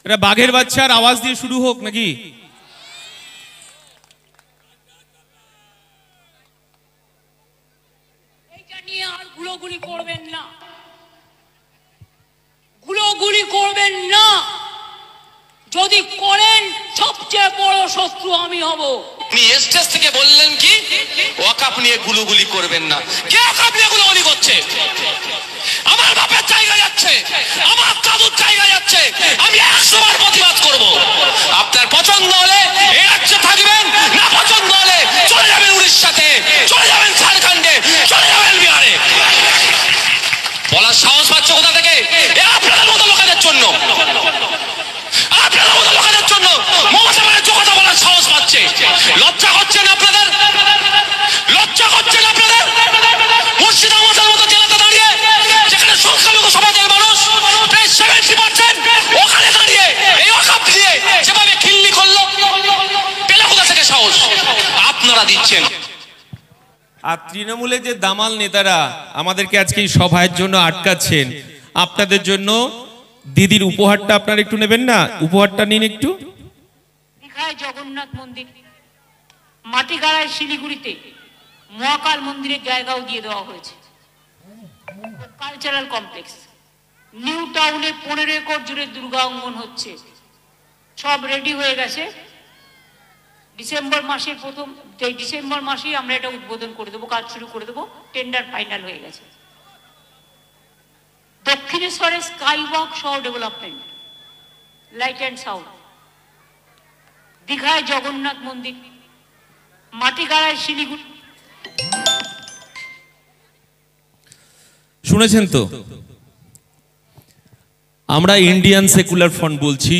এটা বাঘের বাচ্চার আওয়াজ দিয়ে শুরু হোক নাকি? এইটা নিয়ে আর গুলোগুলি করবেন না, গুলোগুলি করবেন না। যদি করেন সবচেয়ে বড় শত্রু আমি হব। আপনি স্টেজ থেকে বললেন কি ওয়াকাফ নিয়ে গুলোগুলি করবেন না। কে ওয়াকাফ নিয়ে গুলোগুলি করছে? আমার বাপের জায়গা যাচ্ছে, আমার দাদুর জায়গা যাচ্ছে, আমি 100 বার প্রতিবাদ করব। আপনার পছন্দ হলে এই রাজ্যে থাকবেন, না পছন্দ হলে চলে যাবেন উড়িষ্যাতে, চলে যাবেন ঝাড়খণ্ডে, চলে যাবেন বিহারে। বলার সাহস পাচ্ছে কোথা থেকে? আপনাদের মতো লোকেদের জন্য, আপনাদের মতো লোকেদের জন্য মমতা ব্যানার্জি কথা বলার সাহস পাচ্ছে। লজ্জা করছেন আপনাদের? লজ্জা করছেন আপনাদের? মুর্শিদাবাদের মতো জেলাতে দাঁড়িয়ে, যেখানে সংখ্যালঘু সমাজের মানুষ প্রায় 70%, ওখানে দাঁড়িয়ে এই ওয়াকাফ দিয়ে যেভাবে খিল্লি করলো, পেলে কোথা থেকে সাহস? আপনারা দিচ্ছেন। আর তৃণমূলের যে দামাল নেতারা আমাদেরকে আজকে এই সভার জন্য আটকাচ্ছেন, আপনাদের জন্য দিদির উপহারটা আপনারা একটু নেবেন না? উপহারটা নিন একটু। দীঘায় জগন্নাথ মন্দির, মাটিগাড়ায় শিলিগুড়িতে মহাকাল মন্দিরের জায়গাও দিয়ে দেওয়া হয়েছে। কালচারাল কমপ্লেক্স নিউ টাউনে 15 একর জুড়ে দুর্গা অঙ্গন হচ্ছে, সব রেডি হয়ে গেছে। ডিসেম্বর মাসেই আমরা এটা উদ্বোধন করে দেবো, কাজ শুরু করে দেবো, টেন্ডার ফাইনাল হয়ে গেছে। দক্ষিণেশ্বরে স্কাই ওয়াক সহ ডেভেলপমেন্ট, লাইট অ্যান্ড সাউন্ড। দীঘায় জগন্নাথ মন্দির, মাটিগাড়ায় শিলিগুড়ি। শুনেছেন তো? আমরা ইন্ডিয়ান সেকুলার ফ্রন্ট বলছি,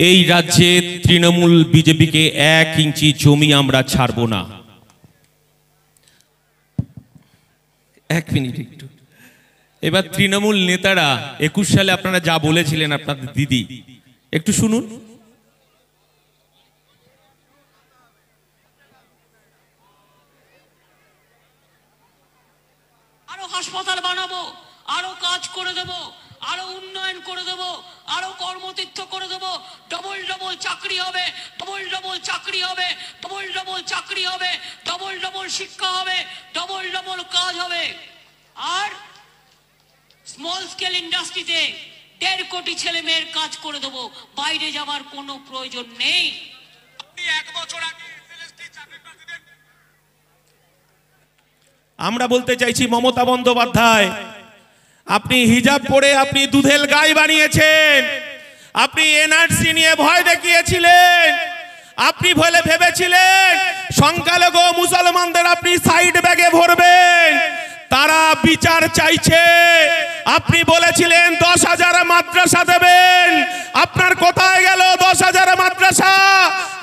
এই রাজ্যে তৃণমূল বিজেপিকে 1 ইঞ্চি জমি আমরা ছাড়ব না। 1 মিনিট একটু। এবার তৃণমূল নেতারা 21 সালে আপনারা যা বলেছিলেন আপনাদের দিদি, একটু শুনুন। আরো হাসপাতাল বানাবো, আরো কাজ করে দেব, আরো উন্নয়ন করে দেব, আরো কর্মতীর্থ করে দেব, ডবল ডবল চাকরি হবে, ডবল ডবল চাকরি হবে, ডবল ডবল চাকরি হবে, ডবল ডবল শিক্ষা হবে, ডবল ডবল কাজ হবে। আর স্মল স্কেল ইন্ডাস্ট্রিতে 1.5 কোটি ছেলে মেয়ের কাজ করে দেবো, বাইরে যাবার কোনো প্রয়োজন নেই। আমরা বলতে চাইছি মমতা বন্দ্যোপাধ্যায়, আপনি হিজাব পরে আপনি দুধেল গাই বানিয়েছেন, আপনি এনআরসি নিয়ে ভয় দেখিয়েছিলেন, আপনি ভেবেছিলেন সংখ্যালঘু মুসলমানদের আপনি সাইড ব্যাগে ভরবেন, তারা বিচার চাইছে। আপনি বলেছিলেন 10,000 মাদ্রাসা দেবেন, আপনার কোথায় গেল 10,000 মাদ্রাসা?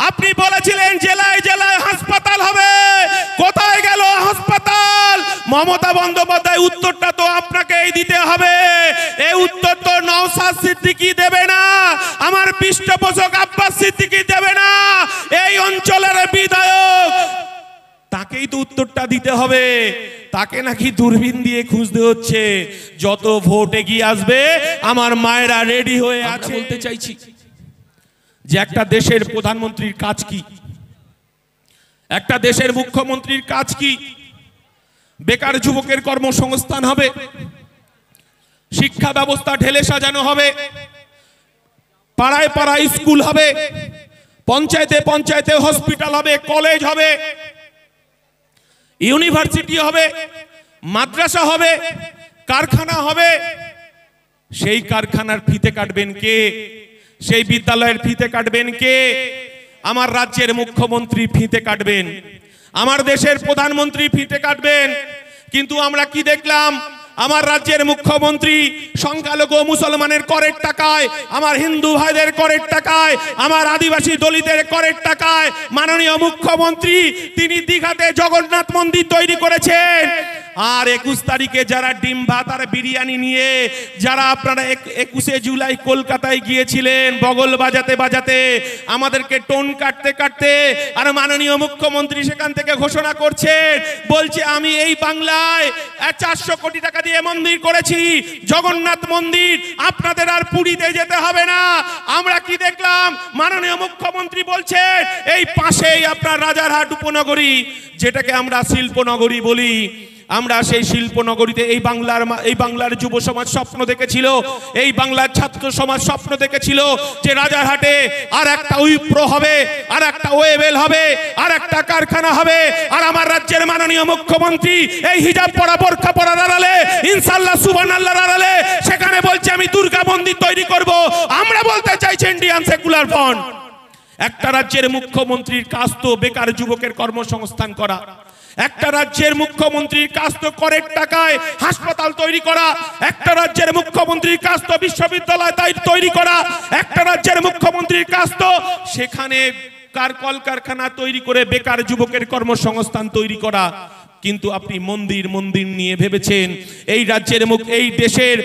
আপনি বলেছিলেন জেলায় জেলায় হাসপাতাল হবে, কোথায় গেল হাসপাতাল? মমতা বন্দ্যোপাধ্যায়, উত্তরটা তো আপনাকেই দিতে হবে। এই উত্তর তো নওশাদ সিদ্দিকী দেবে না, আমার পৃষ্ঠপোষক আব্বাস সিদ্দিকী দেবে না, এই অঞ্চলের বিধায়ক, তাকেই তো উত্তরটা দিতে হবে। তাকে নাকি দূরবীন দিয়ে খুঁজতে হচ্ছে। যত ভোট এগিয়ে আসবে আমার মায়েরা রেডি হয়ে আছে। বলতে চাইছি যে একটা দেশের প্রধানমন্ত্রীর কাজ কি, একটা দেশের মুখ্যমন্ত্রীর কাজ কি? বেকার যুবকের কর্মসংস্থান হবে, শিক্ষা ব্যবস্থা ঢেলে সাজানো হবে, পাড়ায় পাড়ায় স্কুল হবে, পঞ্চায়েতে পঞ্চায়েতে হসপিটাল হবে, কলেজ হবে, ইউনিভার্সিটি হবে, মাদ্রাসা হবে, কারখানা হবে। সেই কারখানার ফিতে কাটবেন কে? সেই বিদ্যালয়ের ফিতে কাটবেন কে? আমার রাজ্যের মুখ্যমন্ত্রী ফিতে কাটবেন, আমার দেশের প্রধানমন্ত্রী ফিতে কাটবেন। কিন্তু আমরা কি দেখলাম? আমার রাজ্যের মুখ্যমন্ত্রী সংখ্যালঘু মুসলমানের করের টাকায়, আমার হিন্দু ভাইদের করের টাকায়, আমার আদিবাসী দলিতের করের টাকায় মাননীয় মুখ্যমন্ত্রী তিনি দীঘাতে জগন্নাথ মন্দির তৈরি করেছেন। আর 21 তারিখে যারা ডিম ভাত আর বিরিয়ানি নিয়ে যারা আপনারা 21শে জুলাই কলকাতায় গিয়েছিলেন বগল বাজাতে বাজাতে, আমাদেরকে টোন কাটতে কাটতে, আর মাননীয় মুখ্যমন্ত্রী সেখান থেকে ঘোষণা করছেন, বলছে আমি এই বাংলায় 400 কোটি টাকা দিয়ে মন্দির করেছি, জগন্নাথ মন্দির, আপনাদের আর পুরীতে যেতে হবে না। আমরা কি দেখলাম, মাননীয় মুখ্যমন্ত্রী বলছেন এই পাশেই আপনার রাজারহাট উপনগরী, যেটাকে আমরা শিল্পনগরী বলি, আমরা সেই শিল্পনগরীতে এই বাংলার যুব সমাজ স্বপ্ন দেখেছিল, এই বাংলার ছাত্র সমাজ স্বপ্ন দেখেছিল যে রাজারহাটে আর একটা উইপ্রো হবে, আর একটা ওয়েবেল হবে, আর একটা কারখানা হবে। আর আমার রাজ্যের মাননীয় মুখ্যমন্ত্রী এই হিজাব পরা বোরকা পরার আড়ালে, ইনশাআল্লাহ সুবহানাল্লাহর আড়ালে সেখানে বলছে আমি দুর্গা মন্দির তৈরি করব। আমরা বলতে চাইছি ইন্ডিয়ান সেকুলার ফ্রন্ট, একটা রাজ্যের মুখ্যমন্ত্রীর কাজ তো বেকার যুবকের কর্মসংস্থান করা, একটা রাজ্যের মুখ্যমন্ত্রীর কাজ তো করের টাকায় হাসপাতাল তৈরি করা, একটা রাজ্যের মুখ্যমন্ত্রীর কাজ তো বিশ্ববিদ্যালয় তৈরি করা, একটা রাজ্যের মুখ্যমন্ত্রীর কাজ তো সেখানে কলকারখানা তৈরি করে বেকার যুবকের কর্মসংস্থান তৈরি করা। কিন্তু আপনি মন্দির নিয়ে ভেবেছেন। এই রাজ্যের এই দেশের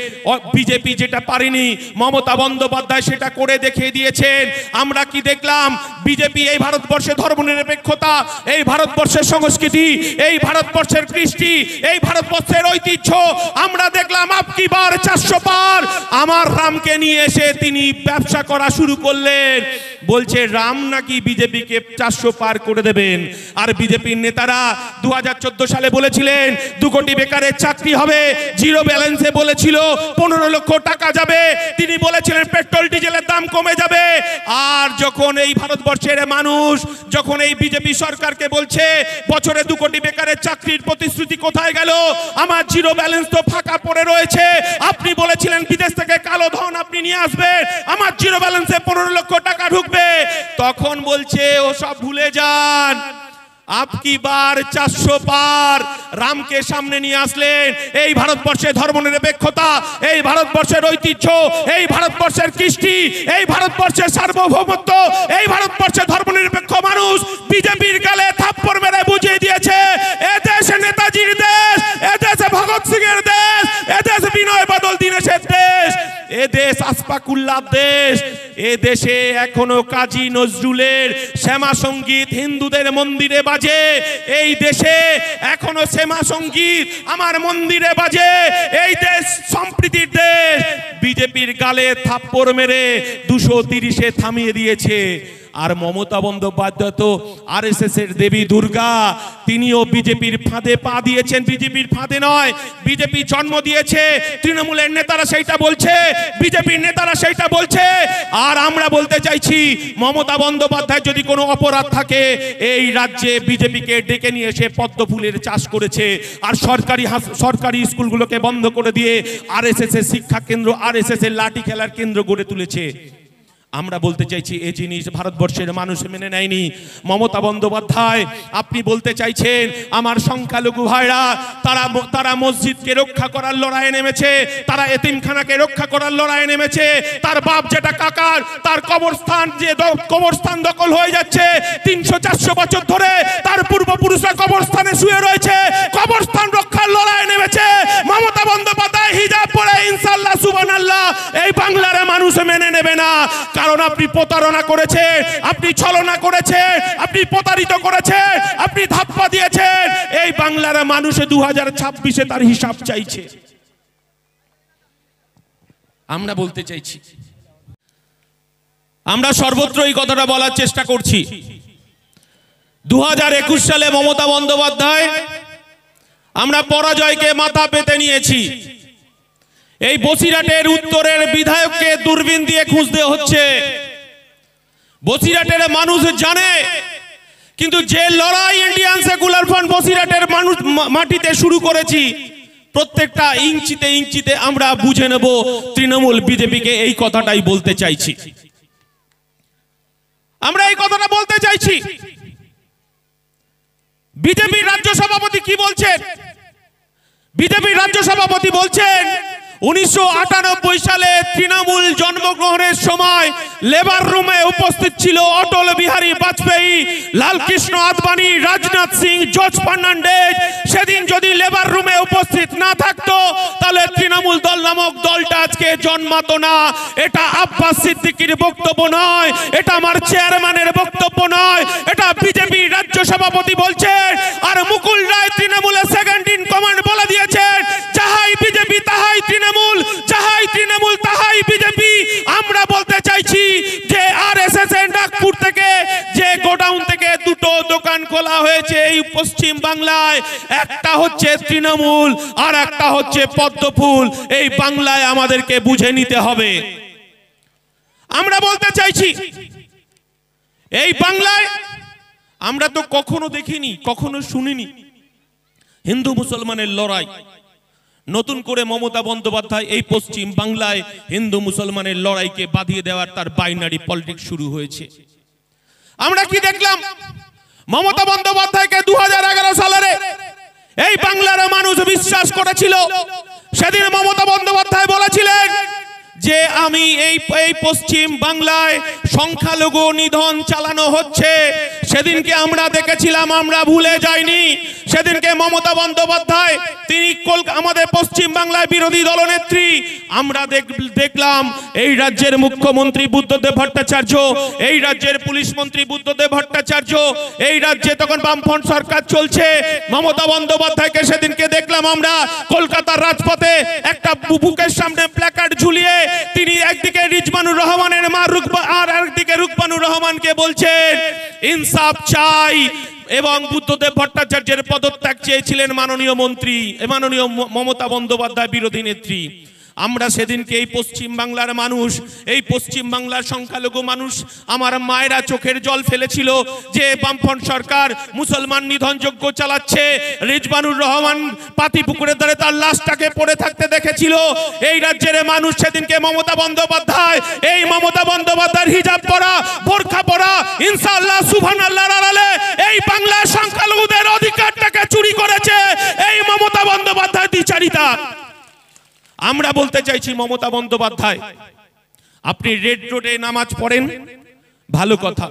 বিজেপি যেটা পারেনি, মমতা বন্দ্যোপাধ্যায় সেটা করে দেখিয়ে দিয়েছেন। আমরা কি দেখলাম, বিজেপি এই ভারতবর্ষের ধর্মনিরপেক্ষতা, এই ভারতবর্ষের সংস্কৃতি, এই ভারতবর্ষের কৃষ্টি, এই ভারতবর্ষের ঐতিহ্য আমরা দেখলাম আপকি বার 400 পার। আমার রামকে নিয়ে এসে তিনি ব্যবসা করা শুরু করলেন, বলছে রাম নাকি বিজেপিকে 400 পার করে দেবেন। আর বিজেপির নেতারা 2014 সালে বলেছিলেন 2 কোটি বেকারের চাকরি হবে, জিরো ব্যালেন্সে বলেছিল 15 লক্ষ টাকা যাবে, তিনি বলেছিলেন পেট্রোল ডিজেলের দাম কমে যাবে। আর যখন এই ভারতবর্ষের মানুষ যখন এই বিজেপি সরকারকে বলছে বছরে 2 কোটি বেকারের চাকরির প্রতিশ্রুতি কোথায় গেল, আমার জিরো ব্যালেন্স তো ফাঁকা পড়ে রয়েছে, আপনি বলেছিলেন বিদেশ থেকে কালো ধন আপনি নিয়ে আসবেন, আমার জিরো ব্যালেন্সে 15 লক্ষ টাকা ঢুকবে, তখন বলছে ও সব ভুলে যান, আপকি বার 400 পার। রামকে সামনে নিয়ে আসলেন। এই ভারতবর্ষের ধর্মনিরপেক্ষতা, এই ভারতবর্ষের ঐতিহ্য, এই ভারতবর্ষের কৃষ্টি, এই ভারতবর্ষের সার্বভৌমত্ব, এই ভারতবর্ষের ধর্মনিরপেক্ষ মানুষ বিজেপির গালে থাপ্পড় মেরে বুঝিয়ে দিয়েছে এ দেশ নেতাজির দেশ, এ দেশ ভগৎ সিং এর দেশ, এ দেশ বিনয় বাদল দীনেশের দেশ, এ দেশ আশফাকুল্লাহ দেশ। এ দেশে এখনো কাজী নজরুলের শ্যামা সঙ্গীত হিন্দুদের মন্দিরে বাজে, এই দেশে এখনো শ্যামা সঙ্গীত আমার মন্দিরে বাজে, এই দেশ সম্প্রীতির দেশ। বিজেপির গালে থাপ্পড় মেরে 230-এ থামিয়ে দিয়েছে। আর মমতা বন্দ্যোপাধ্যায় তো আরএসএস এর দেবী দুর্গা, তিনিও বিজেপির ফাঁদে পা দিয়েছেন। বিজেপির ফাঁদে নয়, বিজেপি জন্ম দিয়েছে, তৃণমূলের নেতারা সেইটা বলছে, বিজেপির নেতারা সেইটা বলছে। আর আমরা বলতে চাইছি মমতা বন্দ্যোপাধ্যায় যদি কোনো অপরাধ থাকে, এই রাজ্যে বিজেপিকে ডেকে নিয়ে এসে পদ্ম ফুলের চাষ করেছে, আর সরকারি স্কুলগুলোকে বন্ধ করে দিয়ে আরএসএস এর শিক্ষা কেন্দ্র, আরএসএস এর লাঠি খেলার কেন্দ্র গড়ে তুলেছে। আমরা বলতে চাইছি এই জিনিস ভারতবর্ষের মানুষ মেনে নেয়নি। মমতা বন্দ্যোপাধ্যায় আপনি বলতে চাইছেন আমার সংখ্যালঘু ভাইরা তারা মসজিদকে রক্ষা করার লড়াইয়ে নেমেছে, তারা এতিমখানাকে রক্ষা করার লড়াইয়ে নেমেছে। তার বাপ যেটা কাকার, তার কবরস্থান দখল হয়ে যাচ্ছে 300-400 বছর ধরে, তার পূর্বপুরুষরা কবরস্থানে শুয়ে রয়েছে, কবরস্থান রক্ষার লড়াইয়ে নেমেছে। মমতা বন্দ্যোপাধ্যায় হিজাব পরে ইনশাআল্লাহ সুবহানাল্লাহ এই বাংলার মানুষ মেনে নেবে না, কারণ আপনি প্রতারণা করেছেন, আপনি ছলনা করেছেন, আপনি প্রতারিত করেছেন, আপনি ধাপ্পা দিয়েছেন। এই বাংলার মানুষ 2026-এ তার হিসাব চাইছে। আমরা বলতে চাইছি, আমরা সর্বত্র এই কথাটা বলার চেষ্টা করছি। 2021 সালে মমতা বন্দ্যোপাধ্যায় আমরা পরাজয়কে মাথা পেতে নিয়েছি। এই বসিরহাটের উত্তরের বিধায়ককে দূরবীন দিয়ে খুঁজতে হচ্ছে। বসিরহাটের মানুষ জানে, কিন্তু যে লড়াই ইন্ডিয়ান সেকুলার ফ্রন্ট বসিরহাটের মানুষ মাটিতে শুরু করেছি, প্রত্যেকটা ইঞ্চিতে ইঞ্চিতে আমরা বুঝে নেব তৃণমূল বিজেপিকে এই কথাটাই বলতে চাইছি। আমরা এই কথাটা বলতে চাইছি। বিজেপির রাজ্য সভাপতি কি বলছেন? বিজেপির রাজ্য সভাপতি বলছেন 1998 সালে তৃণমূল জন্মগ্রহণের সময় লেবার রুমে উপস্থিত ছিল অটল বিহারী বাজপেয়ী, লালকৃষ্ণ আদবানি, রাজনাথ সিং, জর্জ ফার্নান্ডেজ। সেদিন যদি লেবার রুমে উপস্থিত না থাকতো তাহলে তৃণমূল দল নামক দলটা আজকে জন্মাতো না। এটা আব্বাস সিদ্দিকীর বক্তব্য নয়, এটা আমার চেয়ারম্যানের বক্তব্য নয়, এটা বিজেপি রাজ্য সভাপতি বলছেন। আর মুকুল রায় তৃণমূলের সেকেন্ড ইন কমান্ড বলে দিয়েছেন, যাহাই বিজেপি তাহাই তৃণমূল, যাহাই তৃণমূল তাহাই বিজেপি। আমরা বলতে চাইছি যে আরএসএস এর নাগপুর থেকে যে গোডাউন থেকে দুটো দোকান খোলা হয়েছে এই পশ্চিম বাংলায়, একটা হচ্ছে তৃণমূল আর একটা হচ্ছে পদ্মফুল। এই বাংলায় আমাদেরকে বুঝে নিতে হবে। আমরা বলতে চাইছি এই বাংলায় আমরা তো কখনো দেখিনি, কখনো শুনিনি হিন্দু মুসলমানের লড়াই। নতুন করে মমতা বন্দ্যোপাধ্যায় এই পশ্চিম বাংলায় হিন্দু মুসলমানের লড়াইকে বাঁধিয়ে দেওয়ার তার বাইনারি পলিটিক্স শুরু হয়েছে। আমরা কি দেখলাম? মমতা বন্দ্যোপাধ্যায়কে 2011 সালে এই বাংলার মানুষ বিশ্বাস করেছিল। সেদিন মমতা বন্দ্যোপাধ্যায় বলেছিলেন যে আমি এই পশ্চিম বাংলায় সংখ্যালঘু নিধন চালানো হচ্ছে। সেদিনকে আমরা দেখেছিলাম, আমরা ভুলে যাইনি। সেদিনকে মমতা বন্দ্যোপাধ্যায় তিনি আমাদের পশ্চিম বাংলায় বিরোধী দলনেত্রী। আমরা দেখলাম এই রাজ্যের মুখ্যমন্ত্রী বুদ্ধদেব ভট্টাচার্য, এই রাজ্যের পুলিশ মন্ত্রী বুদ্ধদেব ভট্টাচার্য, এই রাজ্যে তখন বামফ্রন্ট সরকার চলছে। মমতা বন্দ্যোপাধ্যায়কে সেদিনকে দেখলাম আমরা কলকাতার রাজপথে একটা বুকের সামনে প্ল্যাকার্ড ঝুলিয়ে তিনি একদিকে রিজবানুর রহমানের মা আর একদিকে রুকবানুর রহমানকে বলছেন ইনসাফ চাই, এবং বুদ্ধদেব ভট্টাচার্যের পদত্যাগ চেয়েছিলেন মাননীয় মন্ত্রী, মাননীয় মমতা বন্দ্যোপাধ্যায় বিরোধী নেত্রী। আমরা সেদিনকে এই পশ্চিম বাংলার মানুষ, এই পশ্চিম বাংলার সংখ্যালঘু মানুষ, আমার মায়েরা চোখের জল ফেলেছিল যে বামফ্রন্ট সরকার মুসলমান নিধনযজ্ঞ চালাচ্ছে। রিজবানুর রহমান পাতিপুকুরের ধারে তার লাশটাকে পড়ে থাকতে দেখেছিল এই রাজ্যের মানুষ। সেদিনকে মমতা বন্দ্যোপাধ্যায়, এই মমতা বন্দ্যোপাধ্যায়ের হিজাব পরা, বোরখা পরা, ইনশাআল্লাহ সুবহানাল্লাহর আড়ালে এই বাংলার সংখ্যালঘুদের অধিকারটাকে চুরি করেছে এই মমতা বন্দ্যোপাধ্যায় দ্বিচারিতা। আমরা বলতে চাইছি মমতা বন্দ্যোপাধ্যায়, আপনি রেড রোডে নামাজ পড়েন, ভালো কথা।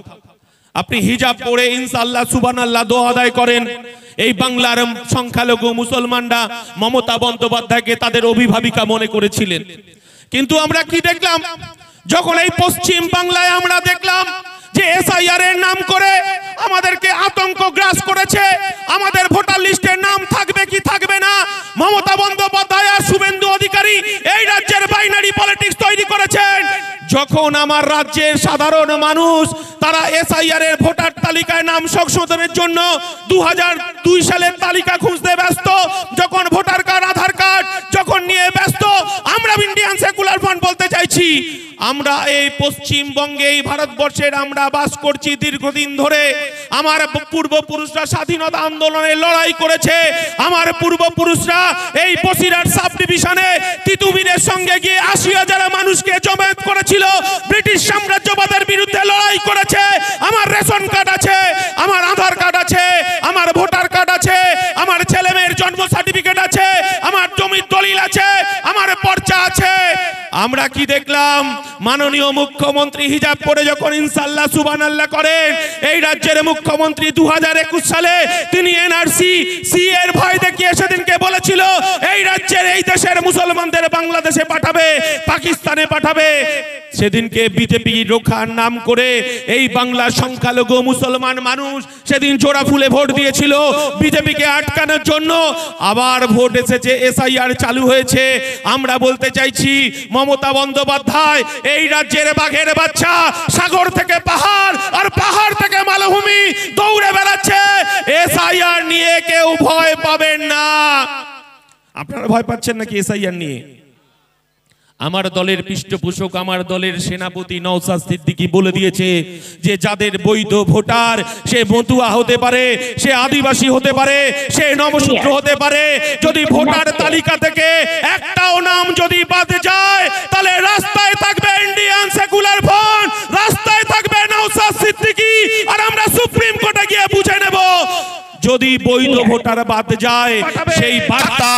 আপনি হিজাব পরে ইনশাআল্লাহ সুবহানাল্লাহ দোয়া আদায় করেন। এই বাংলার সংখ্যালঘু মুসলমানরা মমতা বন্দ্যোপাধ্যায়কে তাদের অভিভাবিকা মনে করেছিলেন। কিন্তু আমরা কি দেখলাম? যখন এই পশ্চিম বাংলায় আমরা দেখলাম যে এসআইআর এর নাম করে আমাদেরকে আতঙ্ক গ্রাস করেছে, আমাদের ভোটার লিস্টে নাম থাকবে কি থাকবে না, মমতা বন্দ্যোপাধ্যায় আর শুভেন্দু অধিকারী এই রাজ্যের বাইনারি পলিটিক্স তৈরি করেছেন। যখন আমার রাজ্যের সাধারণ মানুষ তারা এসআইআর এর ভোটার তালিকায় নাম সংশোধনের জন্য 2002 সালের তালিকা খুঁজতে ব্যস্ত, যখন ভোটার কার্ড, আধার কার্ড যখন নিয়ে ব্যস্ত, আমরা ইন্ডিয়ান সেকুলার ফ্রন্ট বলতে চাইছি আমরা এই পশ্চিমবঙ্গে, এই ভারতবর্ষের আমরা বাস করছি দীর্ঘদিন ধরে। আমার পূর্বপুরুষরা স্বাধীনতা আন্দোলনে লড়াই করেছে। আমার পূর্বপুরুষরা এই বসিরহাট সাব ডিভিশনে তিতুমিরের সঙ্গে গিয়ে 80,000 মানুষকে জমায়েত করেছিল, ব্রিটিশ সাম্রাজ্যবাদের বিরুদ্ধে লড়াই করেছে। আমার রেশন কার্ড আছে, আমার আধার কার্ড আছে, আমার ভোটার কার্ড আছে, আমার ছেলেমেয়ের জন্ম সার্টিফিকেট আছে, আমার জমির দলিল আছে, আমার পর্চা আছে। আমরা কি দেখলাম? মাননীয় মুখ্যমন্ত্রী হিজাব পরে যখন ইনশাআল্লাহ সুবহানাল্লাহ করেন, এই রাজ্যের মুখ্যমন্ত্রী 2021 সালে তিনি এনআরসি সি এর ভয় দেখিয়ে সেদিনকে বলেছিল এই রাজ্যের, এই দেশের মুসলমানদের বাংলাদেশে পাঠাবে, পাকিস্তানে পাঠাবে। সেদিনকে বিজেপি রক্ষার নাম করে এই বাংলার সংখ্যালঘু মুসলমান মানুষ সেদিন জোড়া ফুলে ভোট দিয়েছিল বিজেপিকে আটকানোর জন্য। আবার ভোট এসেছে, এসআইআর চালু হয়েছে। আমরা বলতে চাইছি মমতা বন্দ্যোপাধ্যায়, এই রাজ্যের বাঘের বাচ্চা সাগর থেকে পাহাড় আর পাহাড় থেকে মালভূমি দৌড়ে বেড়াচ্ছে। এসআইআর নিয়ে কেউ ভয় পাবেন না। আপনারা ভয় পাচ্ছেন নাকি এসআইআর নিয়ে? আমার দলের পৃষ্ঠপোষক, আমার দলের সেনাপতি নওশাদ সিদ্দিকী বলে দিয়েছে যে যাদের বৈধ ভোটার, সে মতুয়া হতে পারে, সে আদিবাসী হতে পারে, সে নবশূদ্র হতে পারে, যদি ভোটার তালিকা থেকে একটাও নাম যদি বাদ যায় তাহলে রাস্তায় থাকবে ইন্ডিয়ান সেকুলার ফ্রন্ট, রাস্তায় থাকবে নওশাদ সিদ্দিকী। আর আমরা সুপ্রিম কোর্টে গিয়ে বুঝে নেব যদি বৈধ ভোটার বাদ যায় সেই বার্তা